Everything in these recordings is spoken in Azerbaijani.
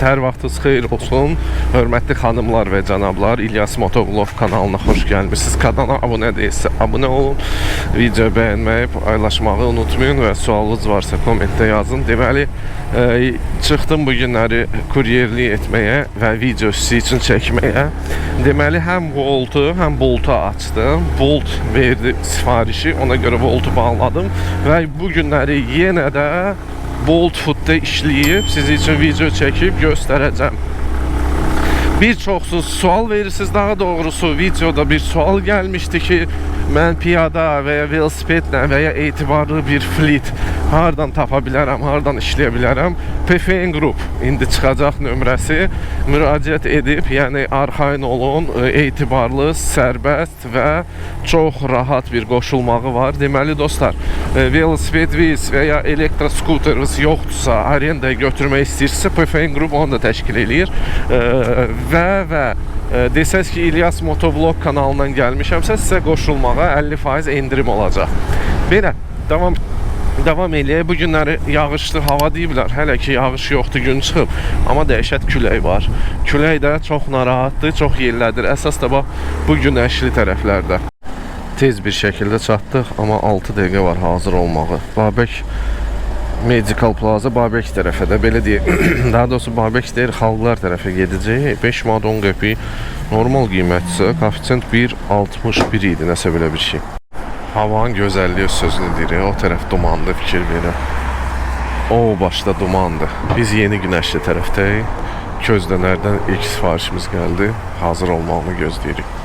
Hər vaxtınız xeyir olsun. Hörmətli xanımlar və cənablar, İlyas Motovlog kanalına xoş gəlmişsiniz. Kanala abunə deyilsə, abunə olun. Video bəyənməyi, paylaşmağı unutmayın və sualınız varsa kommentdə yazın. Deməli, çıxdım bu günləri kuryerlik etməyə və video sizin üçün çəkməyə. Deməli, həm Voltu, həm Boltu açdım. Bolt verdi sifarişi, ona görə Voltu bağladım və bu günləri yenə də Bolt Food'da işləyib, sizi üçün video çəkib göstərəcəm. Bir çoxsuz sual verirsiniz, daha doğrusu videoda bir sual gəlmişdi ki, mən piyada və ya velosipedlə və ya etibarlı bir fleet hardan tapa bilərəm, hardan işləyə bilərəm. PFN Group indi çıxacaq nömrəsi, müraciət edib, yəni arxayın olun, etibarlı, sərbəst və çox rahat bir qoşulmağı var. Deməli dostlar, velosipediniz və ya elektroskuteriniz yoxdursa, arendaya götürmək istəyirsə, PFN Group onu da təşkil eləyir və desəz ki, İlyas Motovlog kanalından gəlmişəmsə, sizə qoşulmağa 50% endirim olacaq. Belə, davam eləyək. Bu günləri yağışlı hava deyiblər. Hələ ki, yağış yoxdur, gün çıxıb. Amma dəhşət külək var. Külək də çox narahatdır, çox yerlədir. Əsas da bax, bu günəşli tərəflərdə. Tez bir şəkildə çatdıq, amma 6 dəqiqə var hazır olmağı. Babək Medical Plaza Babək tərəfə də, belə deyək, daha doğrusu Babək deyir, xalqlar tərəfə gedəcək. 5 manat 10 qəpik normal qiymətsə, koeffisient 1.61 idi, nəsə belə bir şey. Havanın gözəlliyi sözünü deyir, o tərəf dumanlı, fikir verir. O başda dumandır. Biz yeni günəşli tərəfdəyik. Közdənərdən ilk sifarişimiz gəldi. Hazır olmağını gözləyirik.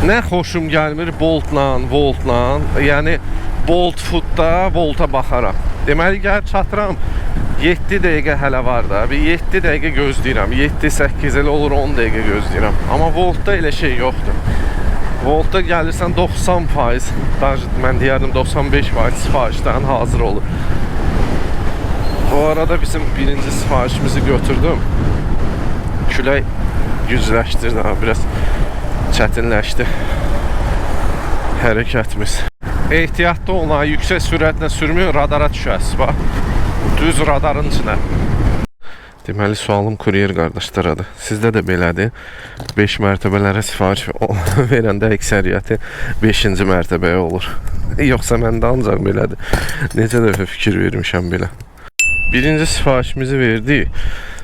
Nə xoşum gəlmir Boltla, Voltla, yəni Bolt Food'da Volta baxaram. Deməli, gəlib çatıram. 7 dəqiqə hələ var da. Bir 7 dəqiqə gözləyirəm. 7-8 elə olur, 10 dəqiqə gözləyirəm. Amma Voltda elə şey yoxdur. Voltda gəlirsən 90%, mən deyərdim 95% sifarişdən hazır olur. Bu arada bizim birinci sifarişimizi götürdüm. Külək gücləşdirdi, biraz çətinləşdi hərəkətimiz. Ehtiyatlı olun, yüksək sürətlə sürməyin, radara düşəsiz, bax. Düz radarın içinə. Deməli, sualım kuryer qardaşlaradır. Sizdə də belədir. 5 mərtəbələrə sifariş verəndə əksəriyyəti 5-ci mərtəbəyə olur. Yoxsa məndə ancaq belədir. Necə dəfə fikir vermişəm belə. Birinci sifarişimizi verdik.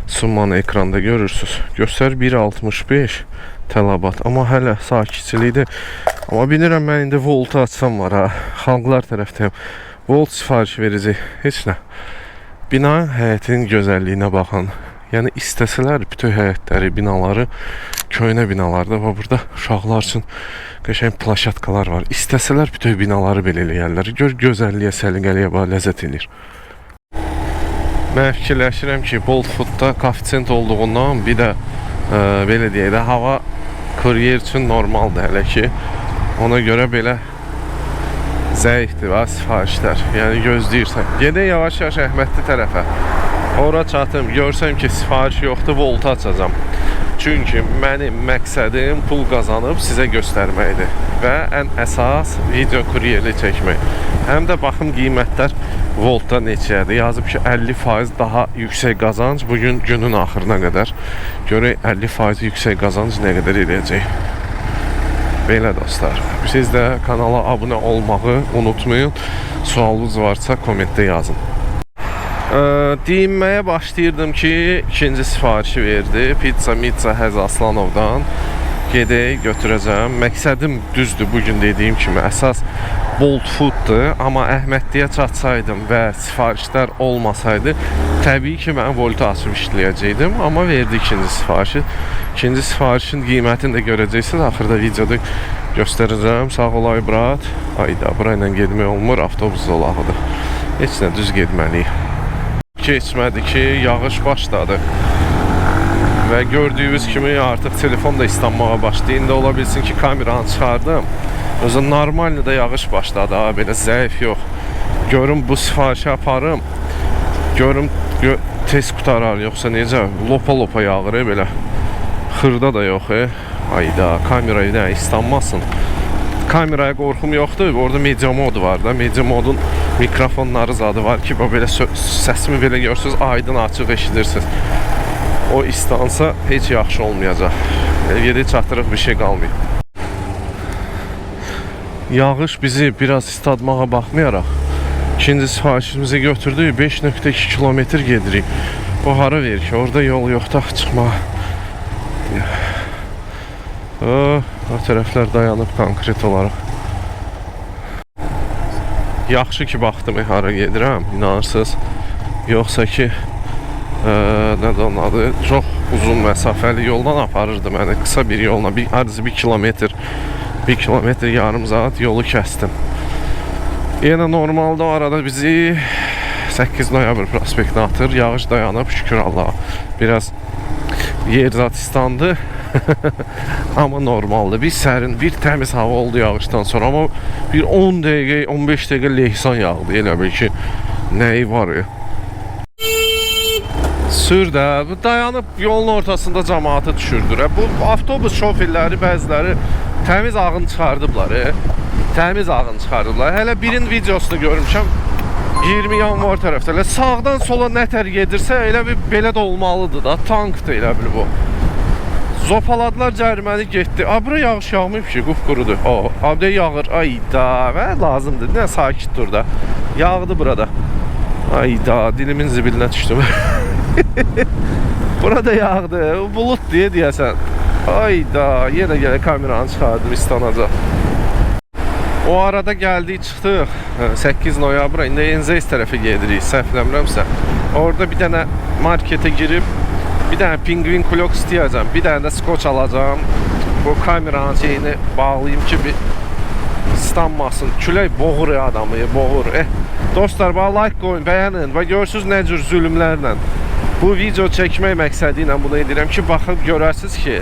Summanı ekranda görürsünüz. Göstər 1.65 tələbat. Amma hələ sakitçilikdir. Amma bilirəm, mən indi Voltu açsam var ha. Xalqlar tərəfdəyim. Volt sifariş verəcək. Heç nə. Bina həyətinin gözəlliyinə baxın. Yəni istəsələr bütün həyətləri, binaları, köhnə binalarda və burada uşaqlar üçün qəşəng plaşatkalar var. İstəsələr bütün binaları belə eləyərlər. Gör gözəlliyə, səliqəliyə bax, ləzzət eləyir. Mən fikirləşirəm ki, Bolt Food'da koeffisient olduğundan bir də belə deyək də, hava kuryer üçün normaldır hələ ki. Ona görə belə zəifdir və sifarişlər. Yəni gözləyirsən. Gedək yavaş-yavaş Əhmədli tərəfə. Ora çatım, görsəm ki, sifariş yoxdur, Voltu açacam. Çünki mənim məqsədim pul qazanıb sizə göstərməkdir və ən əsas video kuryerlik çəkmək. Həm də baxım qiymətlər Voltda neçədir. Yazıb ki, 50% daha yüksək qazanc bugün günün axırına qədər. Görək 50% yüksək qazanc nə qədər edəcək. Belə dostlar, siz də kanala abunə olmağı unutmayın. Sualınız varsa kommentdə yazın. Deyinməyə başlayırdım ki, ikinci sifarişi verdi. Pizza Həz Aslanovdan. Gedək, götürəcəm. Məqsədim düzdür, bugün dediyim kimi əsas Bolt Food'dur. Amma Əhmədliyə çatsaydım və sifarişlər olmasaydı, təbii ki, mən Voltu açıb işləyəcəkdim. Amma verdi ikinci sifarişi. İkinci sifarişin qiymətini də görəcəksiniz. Axırda videoda göstərəcəm. Sağ olay, brat. Ayda, burayla gedmək olmur, avtobus zolağıdır. Heç nə, düz getməliyik. Keçmədi ki, yağış başladı. Və gördüyünüz kimi artıq telefon da islanmağa başladı. İndi ola bilsin ki, kameranı çıxardım. Özü normalde da yağış başladı, belə zəif yox. Görüm bu sifarişi aparım. Görüm tez qutarar, yoxsa necə? Lopa-lopa yağır, belə. Xırda da yox, Ayda, kamerayı da islanmasın. Kameraya qorxum yoxdur. Orada media modu var da. Media modun mikrofonları zadı var ki, belə səsimi belə görürsünüz, aydın açıq eşidirsiniz. O istansa heç yaxşı olmayacaq. Gedib çatdırıq, bir şey qalmayıb. Yağış bizi biraz istadmağa baxmayaraq ikinci sifarişimizi götürdük. 5.2 kilometr gedirik. Bu hara verir ki, orada yol yoxdur çıxmağa. O tərəflər dayanıb konkret olaraq. Yaxşı ki baxdım hara gedirəm, inanırsınız. Yoxsa ki nədir onun adı, çox uzun məsafəli yoldan aparırdı məni, qısa bir yolla, hardasa 1 kilometr, 1 kilometr yarım saat yolu kəsdim. Yenə normalda o arada bizi 8 noyabr prospektinə atır, yağış dayanıb, şükür Allaha. Biraz yer zat istandı. Amma normaldır. Bir sərin, bir təmiz hava oldu yağışdan sonra. Amma bir 10 dəqiqə, 15 dəqiqə leysan yağdı. Elə bil ki, nəyi var ya. Sür də, dayanıb yolun ortasında cəmaatı düşürdür. Bu avtobus şoferləri bəziləri təmiz ağın çıxardıblar. Təmiz ağın çıxardıblar. Hələ birinin videosunu görmüşəm. 20 yanvar tərəfdə. Elə sağdan sola nətər gedirsə, elə bir belə də olmalıdır da. Tankdır elə bil bu. Zopaladılar, cəriməni getdi. Bura yağış yağmayıb ki, qupqurudur. Abdə yağır. Ayda, və lazımdır. Nə sakit dur da. Yağdı burada. Ayda, dilimin zibilinə düşdüm. Burada yağdı. Bulut deyə deyəsən. Ayda, yenə gələ kameranı çıxardım, istanacaq. O arada gəldik, çıxdıq 8 noyabra, indi Enzeys tərəfə gedirik, səhvləmirəmsə. Orada bir dənə marketə girib, bir dənə pingvin kulok istəyəcəm, bir dənə də skoç alacağım. Bu kameranın şeyini bağlayayım ki, bir islanmasın. Külək boğur adamı, boğur. Dostlar, bana like qoyun, bəyənin və görürsünüz nə cür zülümlərlə. Bu video çəkmək məqsədi ilə bunu edirəm ki, baxıb görərsiniz ki,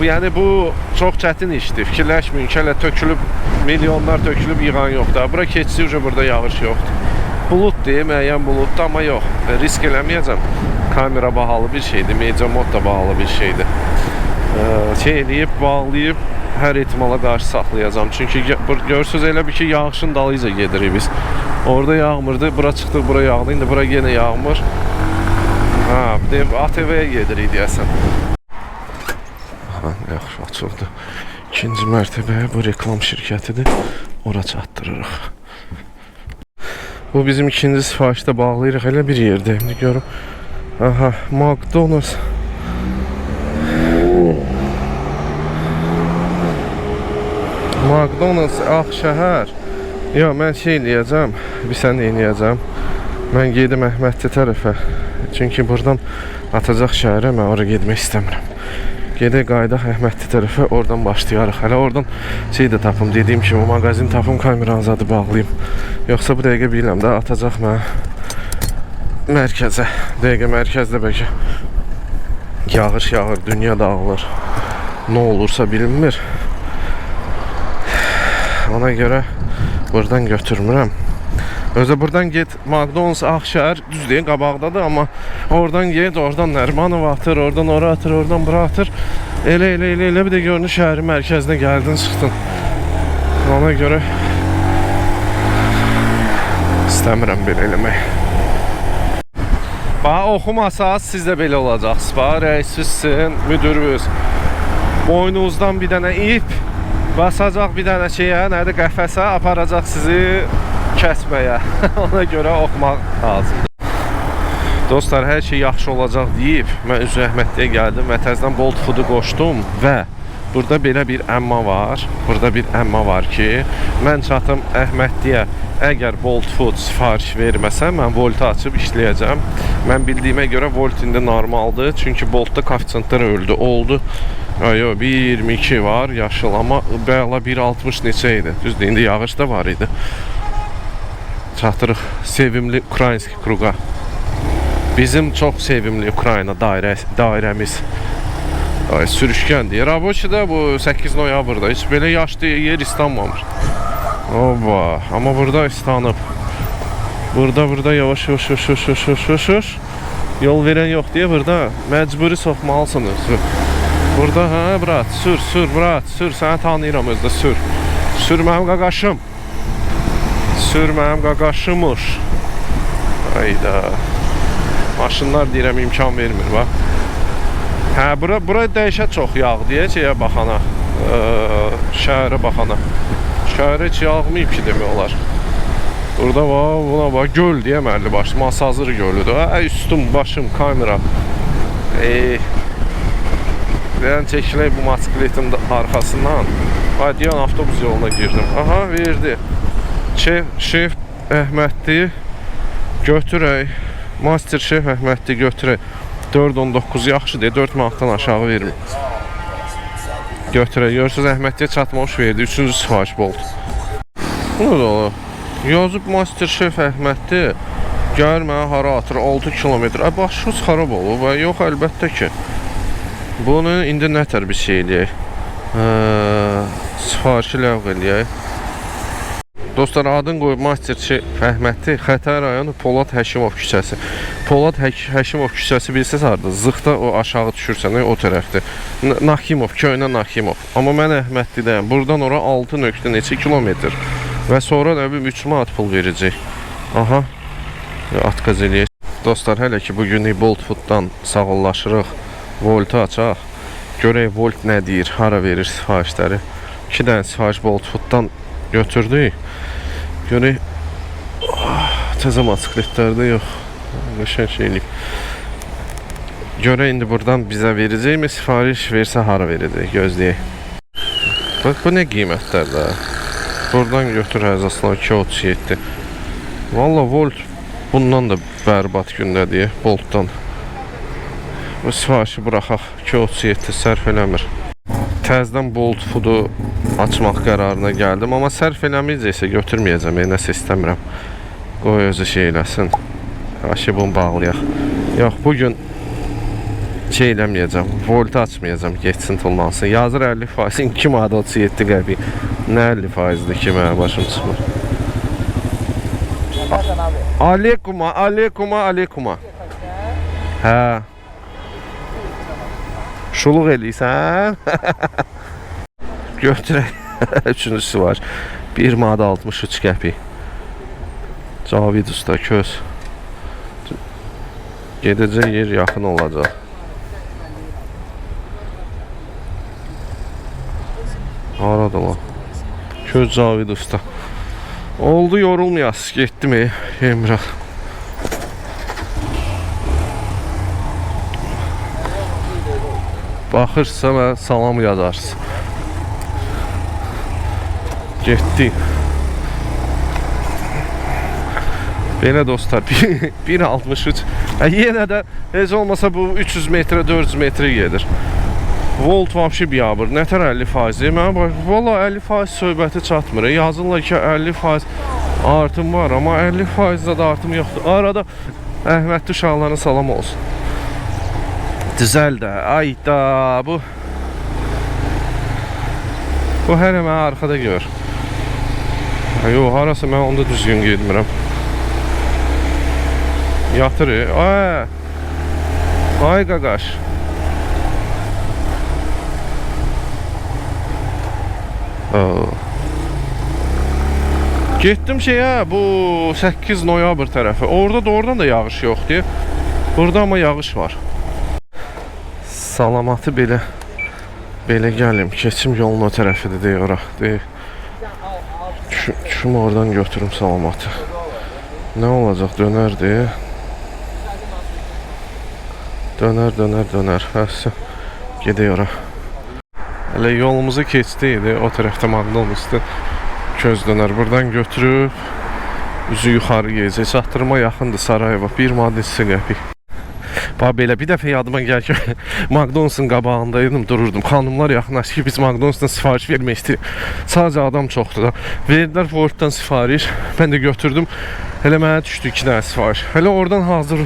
yəni bu çox çətin işdir. Fikirləşməyin ki, hələ tökülüb, milyonlar tökülüb yığan yoxdur. Bura keçsizcə burada yağış yoxdur. Bulut deyil, müəyyən buluddur, amma yox. Risk eləməyəcəm. Kamera bahalı bir şeydir, media mod da bahalı bir şeydir. Şey eləyib, bağlayıb, hər ehtimala qarşı saxlayacağım. Çünki görürsünüz elə bir ki, yağışın dalıyca gedirik biz. Orada yağmırdı, bura çıxdıq, bura yağdı, indi bura yenə yağmır. ATV-yə gedirik deyəsən. Yaxşı, açıldı. İkinci mərtəbəyə bu reklam şirkətidir. Ora çatdırırıq. Bu bizim ikinci sifarişdə bağlayırıq. Elə bir yerdə. İndi görüm. Aha, McDonald's. McDonald's Ağşəhər. Yox, mən şey eləyəcəm. Bir sən eləyəcəm. Mən gedim Əhmədli tərəfə. Çünki buradan atacaq şəhərə, mən oraya getmək istəmirəm. Gedək qaydaq Əhmədli tərəfə, oradan başlayarıq. Hələ oradan şey də tapım, dediyim kimi, mağazin tapım, kameranı zadı bağlayayım. Yoxsa bu dəqiqə biləm də, atacaq mən mərkəzə. Dəqiqə mərkəzdə bəlkə yağış yağır, dünya dağılır. Nə olursa bilinmir. Ona görə buradan götürmürəm. Özə buradan get, McDonald's Ağşəhər düz deyin, qabaqdadır, amma oradan get, oradan Nərmanov atır, oradan ora atır, oradan bura atır. Elə bir də görünür şəhərin mərkəzinə gəldin, çıxdın. Ona görə istəmirəm belə eləmək. Bax, oxumasaz siz də belə olacaqsınız. Bax, rəisizsin, müdürünüz. Boynunuzdan bir dənə ip, basacaq bir dənə şeyə, nədir, qəfəsə, aparacaq sizi kəsməyə. Ona görə oxumaq lazımdır. Dostlar, hər şey yaxşı olacaq deyib, mən üzr Əhmədliyə gəldim və təzdən Bolt Food-u qoşdum və burada belə bir əmma var. Burada bir əmma var ki, mən çatım Əhmədliyə, əgər Bolt Food sifariş verməsə, mən Volt'u açıb işləyəcəm. Mən bildiyimə görə Volt indi normaldır, çünki Bolt'da koeffisientlər öldü, oldu. Yox, 1.22 var, yaşıl, amma bəla 1.60 neçə idi. Düzdür, indi yağış da var idi. Çatırıq sevimli Ukraynski kruqa. Bizim çox sevimli Ukrayna dairəmiz. Sürüşkəndir. Rabochi'də bu 8 noyabrda heç belə yaşlı yer istanmamış. Oba, amma burada istanıb. Burada yavaş. Yol verən yox deyə burada məcburi soxmalısınız. Burada, hə, brat, sür, brat, sür. Səni tanıyıram özdə, sür. Sür mənim qaqaşım. Sürməyim qaqaşımış. Hayda. Maşınlar deyirəm imkan vermir bax. Hə, bura dəyişə çox yağ deyə şeyə baxana. Şəhərə baxana. Şəhərə heç yağmayıb ki demək olar. Burada bax, buna bax, göl deməli baş. Masazır gölüdür. Üstüm, başım, kamera. Deyən çəkilək bu motosikletin arxasından. Deyən avtobus yoluna girdim. Aha, verdi. Şef Əhmədli götürək. Master Şef Əhmədli götürək. 4.19 yaxşı deyə 4 manatdan aşağı vermir. Götürək. Görürsünüz Əhmədliyə çatmamış verdi. 3-cü sifariş Bolt. Bu da olur. Yazıb Master Şef Əhmədli gəlir mənə hara atır 6 kilometr. Başınız xarab olur. Yox, əlbəttə ki. Bunu indi nətər bir şey eləyək. Sifarişi ləğv eləyək. Dostlar, adın qoyub Master Şef Əhmədli, Xətai rayonu Polad Həkimov küçəsi. Polad Həkimov küçəsi bilirsiniz harada? Zıxda o aşağı düşürsən, o tərəfdir. Nakimov, köynə Nakimov. Amma mən Əhmədlidəyəm. Buradan ora 6 nöqtə neçə kilometr. Və sonra da 3 manat pul verəcək. Aha, atqaz eləyək. Dostlar, hələ ki bugün Bolt Food'dan sağollaşırıq. Voltu açaq. Görək Volt nə deyir, hara verir sifarişləri. 2 dənə sifariş Bolt Food'dan götürdük. Görək. Təzə motosikletlərdə yox. Qəşəng şeylik. Görək indi buradan bizə verəcəkmi sifariş, versə hara verəcək, gözləyək. Bax, bu nə qiymətlərdir? Buradan götür həzasına 2.37. Valla Volt bundan da bərbad gündədir Boltdan. Bu sifarişi buraxaq. 2.37 sərf eləmir. Təzdən Bolt Food'u açmaq qərarına gəldim. Amma sərf eləməyəcəksə götürməyəcəm. Nəsə istəmirəm. Qoy özü şey eləsin. Aşı bunu bağlayaq. Yox, bugün şey eləməyəcəm. Voltu açmayacam. Geçsin, tullansın. Yazır 50%. 2 manat 37 qəpik. Nə 50%'dir ki, mənə başım çıxmır. Aleykuma, aleykuma, aleykuma. Hə. Şuluq eləysən. Götürək. Üçüncüsü var. 1 manat 63 qəpik. Cavid usta köz. Gedəcək yer yaxın olacaq. Harada lan? Köz Cavid usta. Oldu, yorulmayasız. Getdim Emrah. Baxırsa və salam yazarsın. Getdik. Belə dostlar, 1.63. Yenə də heç olmasa bu 300 metrə, 400 metrə gedir. Volt vəbşi biyabır. Nətər 50%? Mənə valla 50% söhbəti çatmır. Yazırlar ki 50% artım var, amma 50%'da da artım yoxdur. Arada Əhmədli uşaqlarına salam olsun. Düzəl də. Ayda bu hələ mənə arxada gör. Yox, harası mən onda düzgün gedmirəm. Yatır. Ay qaqaş. Getdim şeyə, bu 8 noyabr tərəfi. Orada doğrudan da yağış yoxdur. Burada amma yağış var. Salamatı belə gəlim. Keçim yolun o tərəfidir deyə ora. Şunu oradan götürüm salamatı. Nə olacaq? Dönərdir. Dönər. Həsən. Gedək ora. Hələ yolumuzu keçdiydi. O tərəfdə McDonald's'dır. Köz dönər. Buradan götürüb üzü yuxarı gezək. Çatdırma yaxındır Sarayeva. 1 manat 2 qəpik. Bax belə bir dəfə yadıma gəlir ki, McDonald's'ın qabağındaydım, dururdum. Xanımlar yaxınlaşdı ki, biz McDonald's'dan sifariş vermək istəyirik. Sadəcə adam çoxdur da. Verdilər Volt'dan sifariş. Mən də götürdüm. Hələ mənə düşdü 2 dənə sifariş. Hələ oradan hazır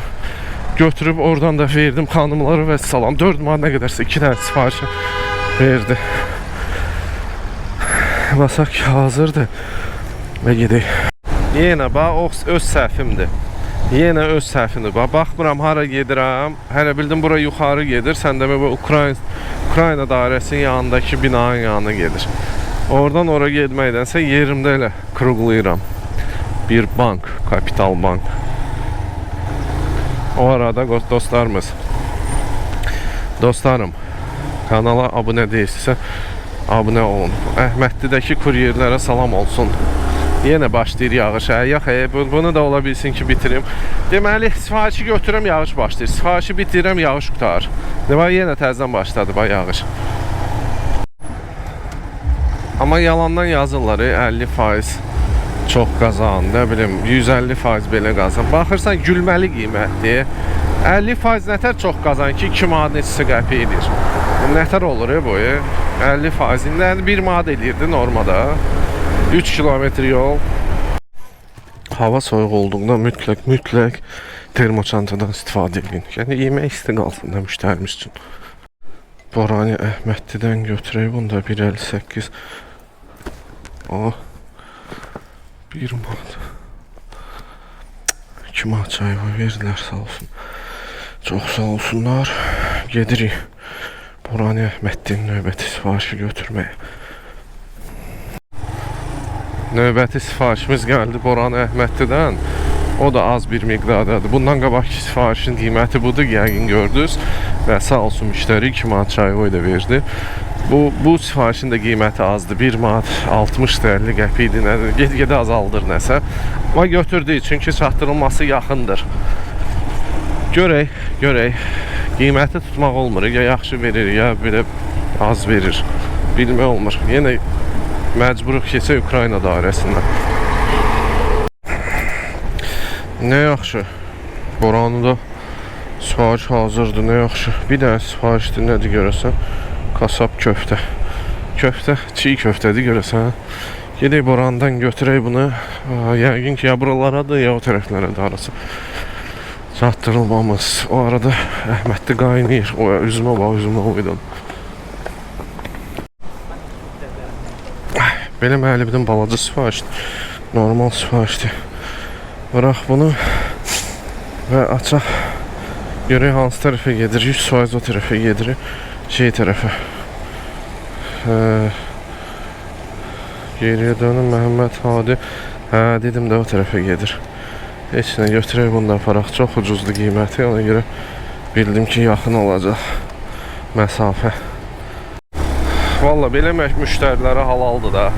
götürüb oradan da verdim xanımlara və salam. 4 manat nə qədərsə 2 dənə sifariş verdi. Basaq ki, hazırdır və gedək. Yenə bax, öz səhvimdir. Yenə öz səhvimdir. Baxmıram hara gedirəm. Hələ bildim bura yuxarı gedir. Sən demə bu Ukrayna dairəsinin yanındakı binanın yanına gedir. Oradan ora getməkdənsə yerimdə elə kruqlayıram. bir bank, Kapital Bank. O arada dostlarım, kanala abunə deyilsə, abunə olun. Əhməddidəki kuryerlərə salam olsun. Yenə başlayır yağış. Bunu da ola bilsin ki bitirim. Deməli, sifarişi götürürəm, yağış başlayır. Sifarişi bitirirəm, yağış qutar. Yenə təzədən başladı yağış. Amma yalandan yazırlar, 50% çox qazan, nə bilim, 150% belə qazan. Baxırsan, gülməli qiymətdir. 50% nətər çox qazan ki, 2 manat neçəsə qəpik edir. Nətər olur bu? 50% indi 1 manat edirdi normada. 3 kilometr yol. Hava soyuq olduğunda mütləq termoçantadan istifadə edin. Yəni yemək isti qalsın da müştərimiz üçün. Borani Əhməddidən götürək bunu da 1.58. O 1 manat. 2 manat çay verdilər, sağ olsun. Çox sağ olsunlar. Gedirik Borani Əhməddinin növbəti sifarişi götürməyə. Növbəti sifarişimiz gəldi Borani Əhməddidən. O da az bir miqdardadır. Bundan qabaqki sifarişin qiyməti budur, yəqin gördünüz. Və sağ olsun müştəri 2 manat çay da verdi. Bu sifarişin də qiyməti azdır. 1 manat 60-50 qəpik idi. Get-gedə azaldır nəsə. Amma götürdük çünki çatdırılması yaxındır. Görək. Qiyməti tutmaq olmur. Ya yaxşı verir, ya belə az verir. Bilmək olmur. Yenə məcburuq keçək Ukrayna dairəsindən. Nə yaxşı. Boranıda sifariş hazırdır, nə yaxşı. Bir dənə sifarişdir, nədir görəsən? Kasab köftə. Köftə, çiğ köftədir görəsən. Gedək Boranıdan götürək bunu. Yəqin ki, ya buralarıdır, ya o tərəflərədir arası. Çatdırılmamız. O arada Əhməddi qaynayır. Üzümə bax, üzümə uydan. Belə müəllimdən balaca sifarişdir. Normal sifarişdir. Bıraq bunu və açaq. Görək hansı tərəfə gedir. 100% o tərəfə gedir. Tərəfə. Geriyə dönün Məhəmməd Hadi. Dedim də o tərəfə gedir. Heç nə götürək bunu da aparaq. Çox ucuzdur qiyməti. Ona görə bildim ki, yaxın olacaq məsafə. Valla belə müştərilərə halaldır da.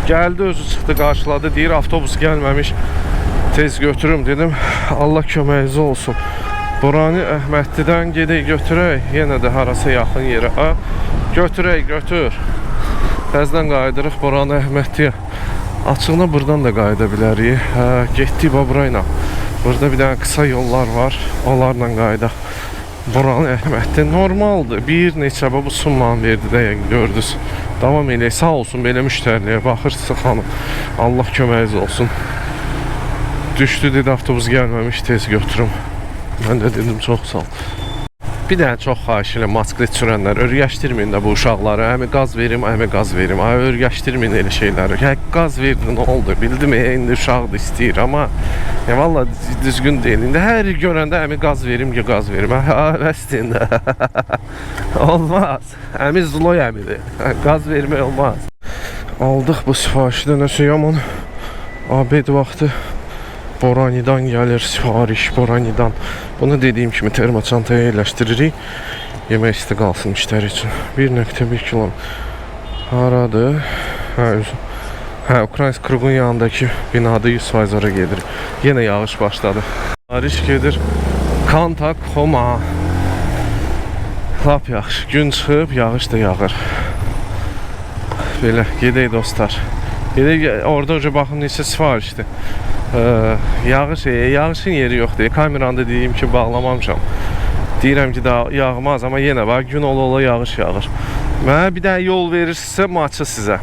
Gəldi, özü çıxdı, qarşıladı. Deyir, avtobus gəlməmiş. Tez götürüm dedim. Allah köməyiniz olsun. Borani Əhməddidən gedək götürək. Yenə də harasa yaxın yerə. Götür. Təzdən qaydırıq Borani Əhməddiyə. Açığına buradan da qayıda bilərik. Getdik burayla. Burada bir dənə qısa yollar var. Onlarla qayıdaq. Borani Əhməddi normaldır. Bir neçə bu summanı verdi də gördünüz. Davam eləyək. Sağ olsun belə müştəriliyə. Baxırsınız xanım. Allah köməyiniz olsun. Düşdü dedi, avtobus gəlməmiş, tez götürüm. Mən də dedim, çox sağ ol. Bir dənə çox xahiş edirəm motosiklet sürənlər, örgəşdirməyin də bu uşaqları. Həmi qaz verim. Örgəşdirməyin elə şeyləri. Qaz verdi, nə oldu? Bildim, indi uşaqdır, istəyir. Amma valla düzgün deyil. İndi hər görəndə həmi qaz verim. Bəsdir də. Olmaz. Həmi Zuloy həmidir. Qaz vermək olmaz. Aldıq bu sifarişdə nəsə yaman. Abed vaxtı Boranidan gəlir sifariş, Boranidan. Bunu dediyim kimi termoçantaya yerləşdiririk. Yemək isti qalsın müştəri üçün. 1.1 kilo. Haradır? Ukrayna Krugun yanındakı binada 100% ora gedir. Yenə yağış başladı. Sifariş gedir. Kantak, Xoma. Lap yaxşı. Gün çıxıb, yağış da yağır. Belə, gedək dostlar. Gedək, orada hoca baxın neçə sifarişdir. Yağışın yeri yoxdur. Kameranda deyim ki, bağlamamışam. Deyirəm ki, daha yağmaz, amma yenə var. Gün ola yağış yağır. Mənə bir dənə yol verirsə, maçı sizə.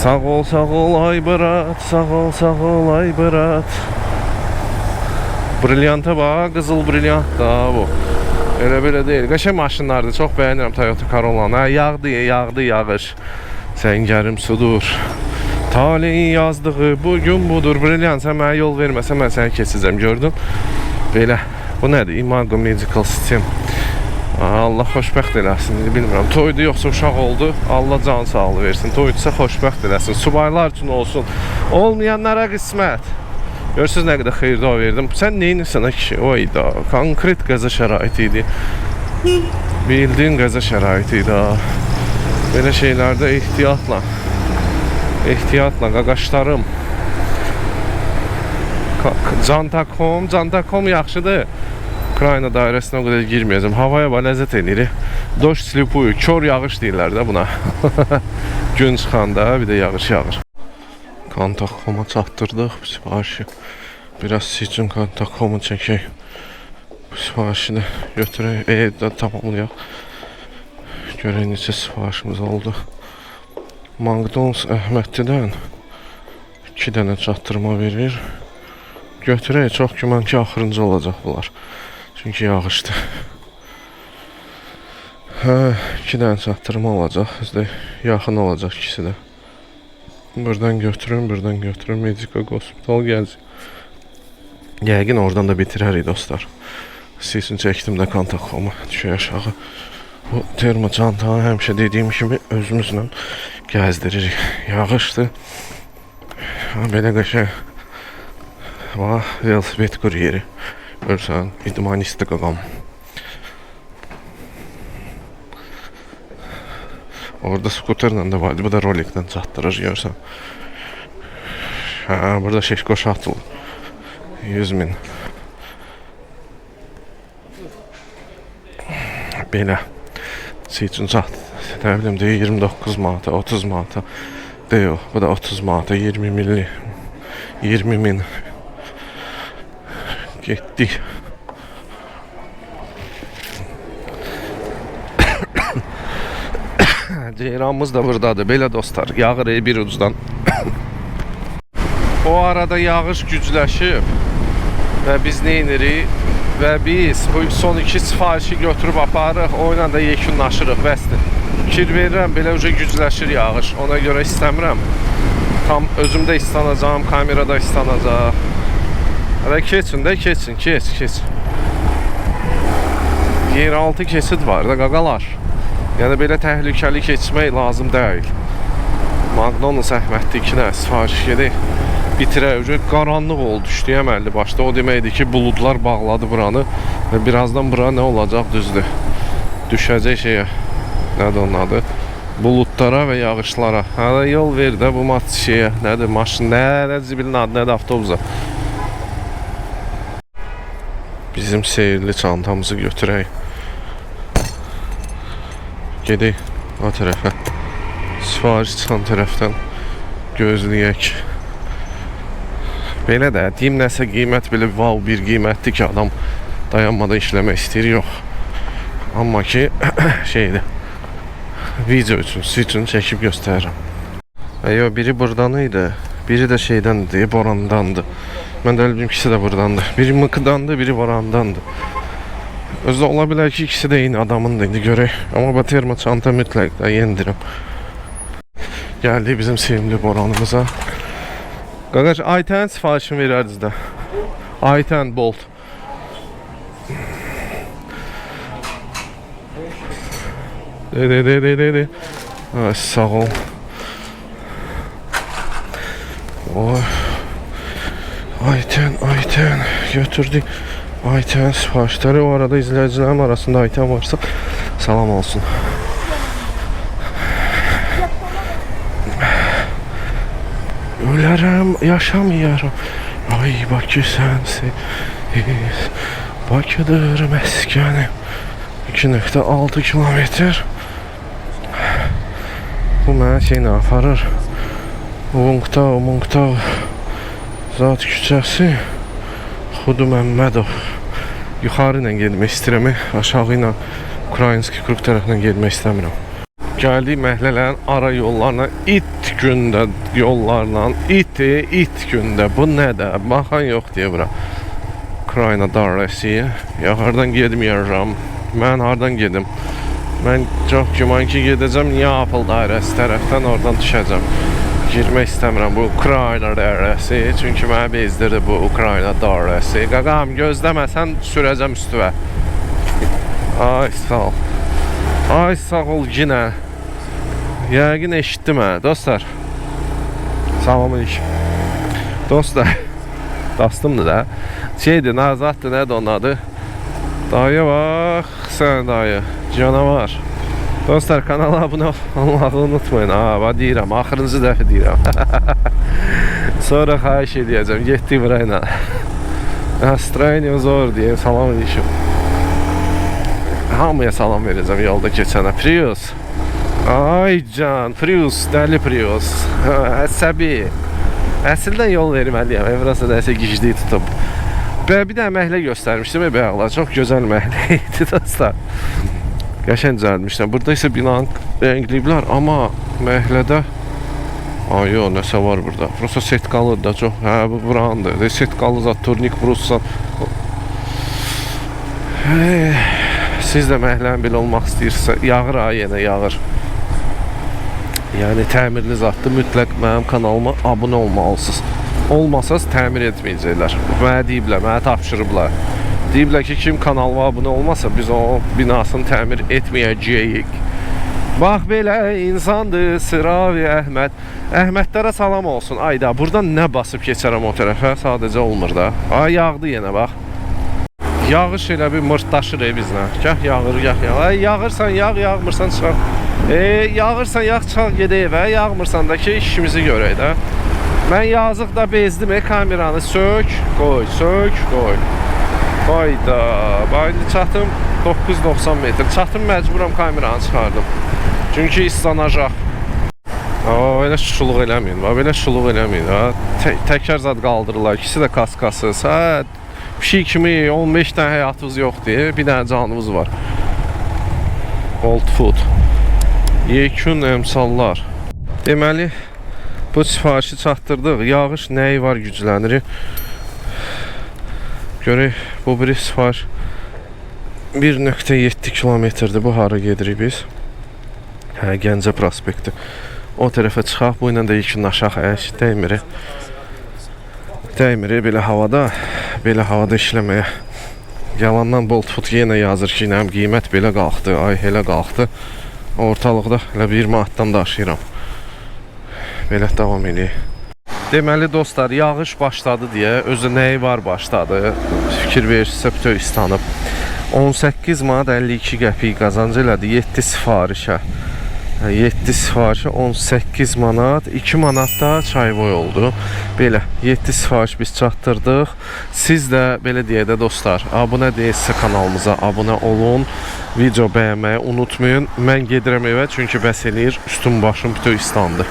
Sağ ol, ay bırat. Sağ ol, ay bırat. Brilyanta bax, qızıl brilyant da bu. Elə deyil. Qəşəng maşınlardır. Çox bəyənirəm Toyota Corolla'nı. Yağdı yağış. Səngərim sudur. Taleyin yazdığı bugün budur. Brilyant, sən mənə yol verməsən, mən səni keçəcəm, gördün? Belə. Bu nədir? Imago Medical System. Allah xoşbəxt eləsin. Bilmirəm, toydu yoxsa uşaq oldu. Allah can sağlığı versin. Toydusa xoşbəxt eləsin. Subaylar üçün olsun. Olmayanlara qismət. Görürsünüz nə qədər xeyir-dua verdim. Sən neyinirsən ki? Oyda, konkret qəza şəraiti idi. Bildiğin qəza şəraiti idi. Belə şeylərdə ehtiyatla qaqaşlarım. Cantakom yaxşıdır. Ukrayna dairəsinə o qədər girməyəcəm. Havaya ləzzət edirik. Doş slipuyu, kör yağış deyirlər də buna. Gün çıxanda bir də yağış yağır. Kantakoma çatdırdıq bu sifarişi. Biraz sizin Kantakomu çəkək. Bu sifarişi də götürək. Evdə tamamlayaq. Görək neçə sifarişimiz oldu. McDonald's Əhmədlidən 2 dənə çatdırma verir. Götürək, çox güman ki axırıncı olacaq bunlar. Çünki yağışdır. 2 dənə çatdırma olacaq. Bizdə yaxın olacaq ikisi də. Buradan götürün. Medika hospital gələcək. Yəqin oradan da bitirərik dostlar. Siz üçün çəkdim də Kantakomu. Düşək aşağı. Bu termo çantanı həmişə dediyim kimi özümüzlə gəzdiririk. Yağışdır. Belə qəşəng. Velosiped kuryeri. Görsən, idmanisti qaqam. Orada skuterlə də vardı. Bu da rolikdən çatdırır, görsən. Burada şeşkoş atılır. 100.000. Belə. Sizin çat. Nə bilim, deyir 29 manata, 30 manata. Deyir, bu da 30 manata, 20 milli. 20.000. Getdik. Ceyranımız da buradadır. Belə dostlar, yağır bir ucdan. O arada yağış gücləşib və biz neyinirik? Və biz bu son 2 sifarişi götürüb aparırıq, o ilə də yekunlaşırıq. Bəsdir. Fikir verirəm, belə uca gücləşir yağış. Ona görə istəmirəm. Tam özümdə istanacağım, kamerada istanacaq. Hələ keçin də, keç. Yeraltı kesid var da qaqalar. Yəni belə təhlükəli keçmək lazım deyil. McDonald's Əhmədli 2 dənə sifariş gedək. Bitirək. Qaranlıq oldu, düşdü əməlli başda. O deməkdir ki, buludlar bağladı buranı və birazdan bura nə olacaq düzdür. Düşəcək şeyə. Nədir onun adı? Buludlara və yağışlara. Hələ yol ver də bu şeyə. Nədir maşın, nə zibilin adı, nədir avtobusa. Bizim seyirli çantamızı götürək. Gedək o tərəfə. Sifariş çıxan tərəfdən gözləyək. Belə də deyim nəsə qiymət belə bir qiymətdir ki, adam dayanmadan işləmək istəyir, yox. Amma ki şeydir. Video üçün, siz üçün çəkib göstərirəm. Yox, biri buradan idi, biri də şeydəndir, Borandandır. Mən də bildim ikisi də buradandır. Biri Mıkıdandır, biri Borandandır. Özdə ola bilər ki, ikisi də eyni adamındır, indi görək. Amma bu termo çanta mütləq də yendirəm. Gəldik bizim sevimli Boranımıza. Qaqaş, Aytən sifarişini verərdiniz də. Aytən Bolt. De. Ay, sağ ol. Oy. Aytən götürdük. Aytən sifarişləri. O arada izləyicilərim arasında Aytən varsa salam olsun. Ölərəm, yaşamayarım. Ay, Bakı sənsiz, Bakıdır məskənim. 2.6 kilometr. Bu mənə şeylə aparır. Munktav Zat küçəsi Xudu Məmmədov. Yuxarı ilə getmək istəyirəm, aşağı ilə Ukrayinski Kruk tərəfindən getmək istəmirəm. Gəldik məhlələrin ara yollarına, it gündə yollarla, it gündə. Bu nədə? Baxan yox deyə bura. Ukrayna dairəsi. Ya hardan getməyəcəm? Mən hardan gedim? Mən çox güman ki gedəcəm Neapol dairəsi tərəfdən, oradan düşəcəm. Girmək istəmirəm bu Ukrayna dairəsi, çünki mənə bezdirdi bu Ukrayna dairəsi. Qaqam, gözləməsən sürəcəm üstüvə. Ay sağ ol. Ay sağ ol yine. Yəqin eşitdim hə dostlar. Salamünaleyküm. Dostlar. Dostumdur da. Şeydi, Nazatdır, nədir onun adı? Dayı bax, sən dayı. Canavar. Dostlar, kanala abunə olmağı unutmayın. Bax deyirəm, axırıncı dəfə deyirəm. Sonra xahiş edəcəm, getdik burayla. Настроение zor deyim, salamünaleyküm. Hamıya salam verəcəm yolda keçənə. Prius. Ay can, Prius, dəli Prius. Əsəbi. Əsildən yol verməliyəm. Evrasa nəsə gicliyi tutub. Bir də məhlə göstərmişdim bəyəqlar. Çox gözəl məhlə idi dostlar. Qəşəng düzəltmişlər. Burada isə binanı rəngləyiblər, amma məhlədə yox, nəsə var burada. Burası setkalıdır da çox. Bu burandır. Setkalı zat, turnik burası. Siz də məhlən belə olmaq istəyirsə, yağır yenə yağır. Yəni təmirli zatdır. Mütləq mənim kanalıma abunə olmalısınız. Olmasaz təmir etməyəcəklər. Mənə deyiblər, mənə tapşırıblar. Deyiblər ki, kim kanalıma abunə olmasa biz o binasını təmir etməyəcəyik. Bax belə insandır Sıravi Əhməd. Əhmədlərə salam olsun. Ayda, buradan nə basıb keçərəm o tərəfə? Sadəcə olmur da. Yağdı yenə bax. Yağış elə bir mırtdaşır bizlə. Gəh yağır, gəh yağır. Yağırsan yağ, yağmırsan çıx. Yağırsan yağ, çıx gedək evə. Yağmırsan da ki, işimizi görək də. Mən yazıq da bezdim, kameranı sök, qoy, sök, qoy. Hayda, indi çatım 990 metr. Çatım məcburam kameranı çıxardım. Çünki islanacaq. Elə şuluq eləməyin, belə şuluq eləməyin. Təkər zad qaldırırlar, ikisi də kaskasız. Pişik kimi 15 dənə həyatınız yoxdur, bir dənə canınız var. Old food. Yekun əmsallar. Deməli, bu sifarişi çatdırdıq. Yağış nəyi var güclənir. Görək, bu biri sifariş 1.7 kilometrdir. Bu hara gedirik biz? Gəncə prospekti. O tərəfə çıxaq, bu ilə də yekunlaşaq. Dəymiri. Dəymiri belə havada işləməyə. Yalandan Bolt Food yenə yazır ki, qiymət belə qalxdı, elə qalxdı. Ortalıqda elə 1 manatdan daşıyıram. Belə davam edək. Deməli dostlar, yağış başladı deyə, özü nəyi var başladı, fikir verirsə bütöv istanıb. 18 manat 52 qəpik qazancı elədi 7 sifarişə. 7 sifarişə 18 manat, 2 manat da çayboy oldu. Belə 7 sifariş biz çatdırdıq. Siz də belə deyək də dostlar, abunə deyilsə kanalımıza abunə olun. Video bəyənməyi unutmayın. Mən gedirəm evə çünki bəs eləyir, üstüm başım bütöv islandı.